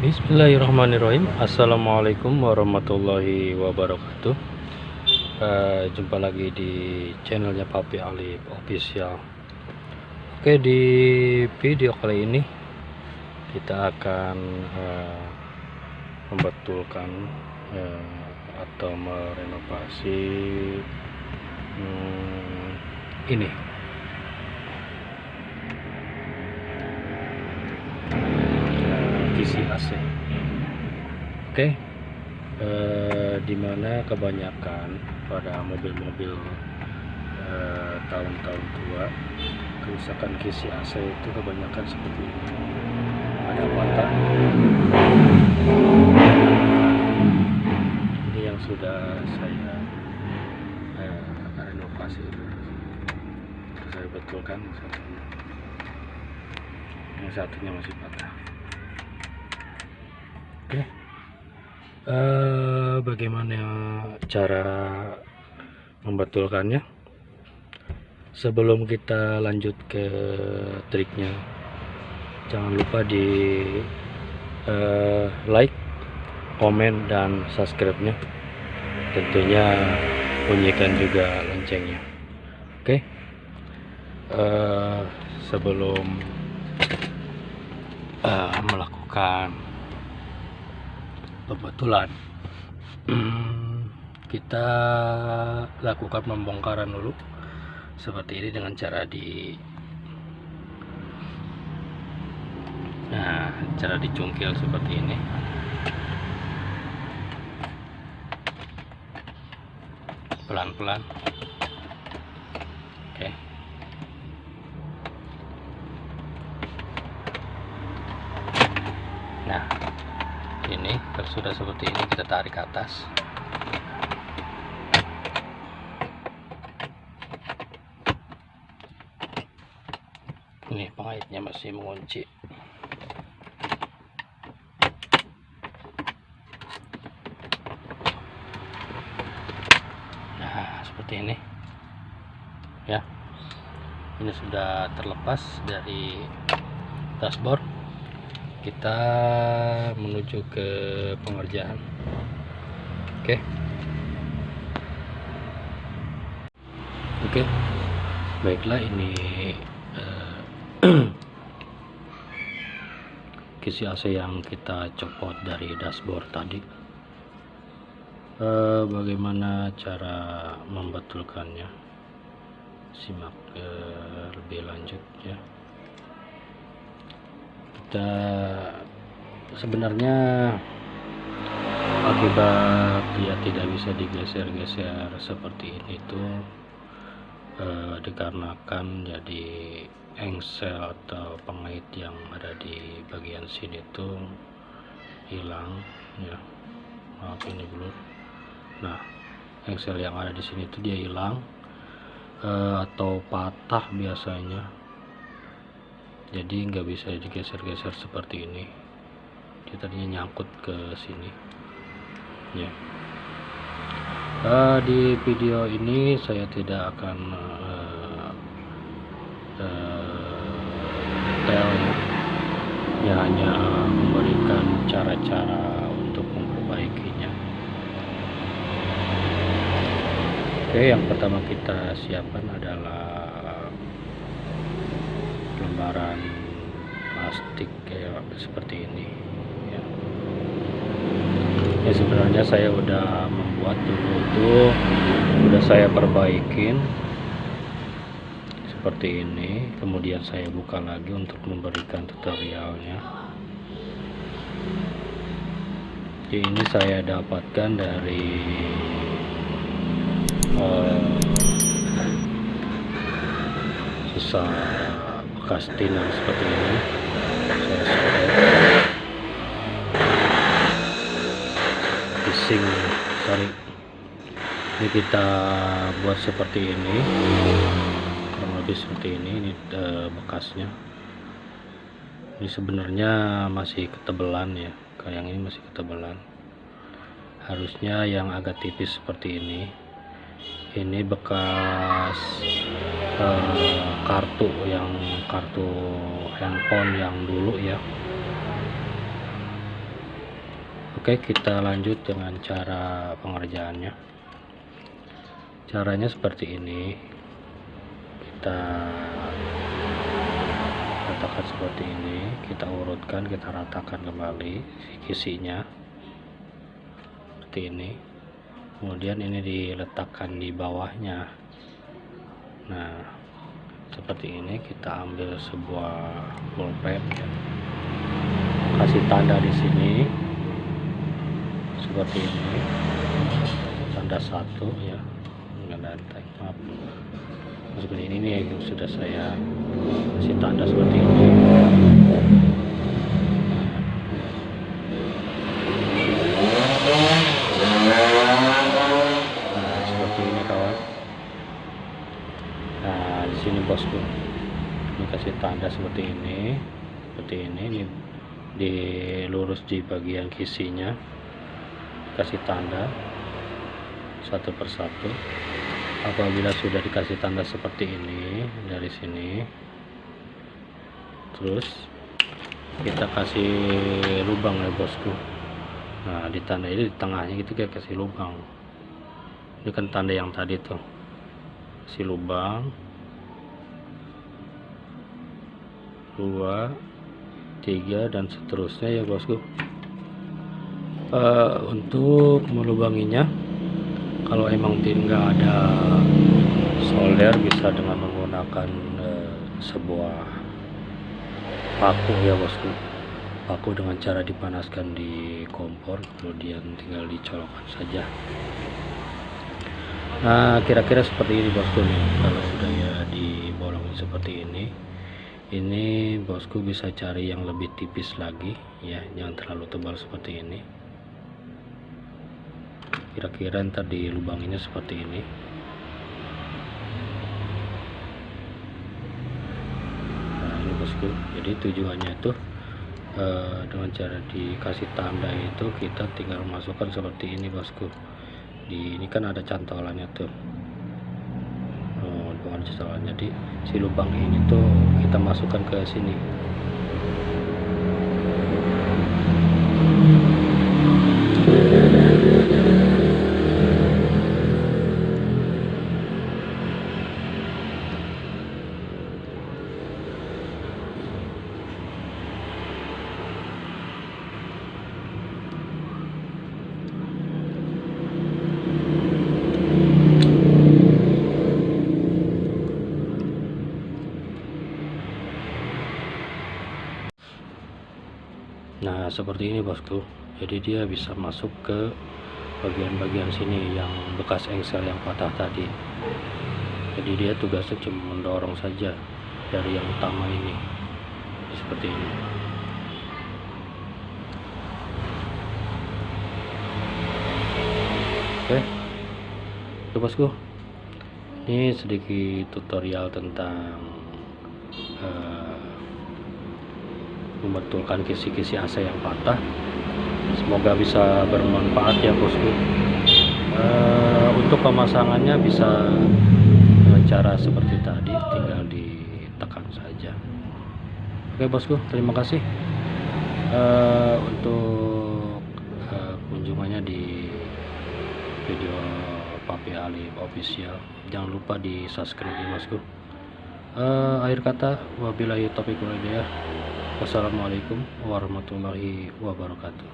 Bismillahirrahmanirrahim. Assalamualaikum warahmatullahi wabarakatuh. Jumpa lagi di channelnya Papi Alif Official. Oke, di video kali ini kita akan membetulkan atau merenovasi ini kisi AC. Oke, dimana kebanyakan pada mobil-mobil tahun-tahun tua kerusakan kisi AC itu kebanyakan seperti ini, ada patah. Ini yang sudah saya renovasi, saya betulkan. Yang satunya masih patah. Oke, bagaimana cara membetulkannya? Sebelum kita lanjut ke triknya, jangan lupa di like, komen, dan subscribe-nya. Tentunya bunyikan juga loncengnya. Oke, sebelum melakukan pembetulan, kita lakukan pembongkaran dulu seperti ini dengan cara cara dicungkil seperti ini. Pelan-pelan. Oke. Nah, ini kalau sudah seperti ini kita tarik ke atas. Ini pengaitnya masih mengunci. Nah, seperti ini ya. Ini sudah terlepas dari dashboard. Kita menuju ke pengerjaan. Oke, baiklah, ini kisi AC yang kita copot dari dashboard tadi. Bagaimana cara membetulkannya? Simak lebih lanjut ya. Kita sebenarnya akibat dia tidak bisa digeser-geser seperti ini tuh dikarenakan jadi engsel atau pengait yang ada di bagian sini tuh hilang ya. Maaf, ini blur. Nah, engsel yang ada di sini tuh dia hilang atau patah biasanya, jadi nggak bisa digeser-geser seperti ini. Dia tadinya nyangkut ke sini ya. Di video ini saya tidak akan detail ya, hanya memberikan cara-cara untuk memperbaikinya. Oke, yang pertama kita siapkan adalah lembaran plastik kayak seperti ini ya. Ya, sebenarnya saya udah membuat dulu tuh, udah saya perbaikin seperti ini, kemudian saya buka lagi untuk memberikan tutorialnya. Jadi ini saya dapatkan dari sisa bekas tin yang seperti ini. Saya pising, ini kita buat seperti ini, kurang lebih seperti ini bekasnya. Ini sebenarnya masih ketebalan ya, kayak yang ini masih ketebalan, harusnya yang agak tipis seperti ini. Ini bekas kartu handphone yang dulu ya. Oke, kita lanjut dengan cara pengerjaannya. Caranya seperti ini, kita letakkan seperti ini, kita urutkan, kita ratakan kembali isinya seperti ini. Kemudian ini diletakkan di bawahnya. Nah, seperti ini. Kita ambil sebuah pulpen ya. Kasih tanda di sini seperti ini, tanda 1 ya, enggak ada maaf, seperti ini nih yang sudah saya kasih tanda seperti ini. Nah, seperti ini kawan. Nah, di sini bosku, ini kasih tanda seperti ini, ini dilurus di bagian kisinya, kasih tanda satu persatu. Apabila sudah dikasih tanda seperti ini dari sini, terus kita kasih lubang ya bosku. Nah, di tanda ini di tengahnya gitu kita kasih lubang. Ini kan tanda yang tadi tuh, kasih lubang 2, 3 dan seterusnya ya bosku. Untuk melubanginya, kalau emang tidak ada solder, bisa dengan menggunakan sebuah paku ya bosku. Paku dengan cara dipanaskan di kompor, kemudian tinggal dicolokkan saja. Nah, kira-kira seperti ini bosku nih. Kalau sudah ya dibolongi seperti ini bosku bisa cari yang lebih tipis lagi ya, jangan terlalu tebal seperti ini. Kira-kira ntar dilubanginya seperti ini. Nah, ini bosku, jadi tujuannya itu dengan cara dikasih tanda itu kita tinggal masukkan seperti ini bosku. Ini kan ada cantolannya tuh, bukan cantolan. Jadi si lubang ini tuh kita masukkan ke sini. Nah, seperti ini bosku. Jadi dia bisa masuk ke bagian-bagian sini yang bekas engsel yang patah tadi. Jadi dia tugasnya cuma mendorong saja dari yang utama ini, seperti ini. Oke, itu bosku. Ini sedikit tutorial tentang membetulkan kisi-kisi AC yang patah. Semoga bisa bermanfaat ya bosku. Untuk pemasangannya bisa dengan cara seperti tadi, tinggal ditekan saja. Oke bosku, terima kasih untuk kunjungannya di video Papi Ali Official. Jangan lupa di subscribe ya bosku. Akhir kata, wabillahi taufiq wal hidayah. Wassalamualaikum warahmatullahi wabarakatuh.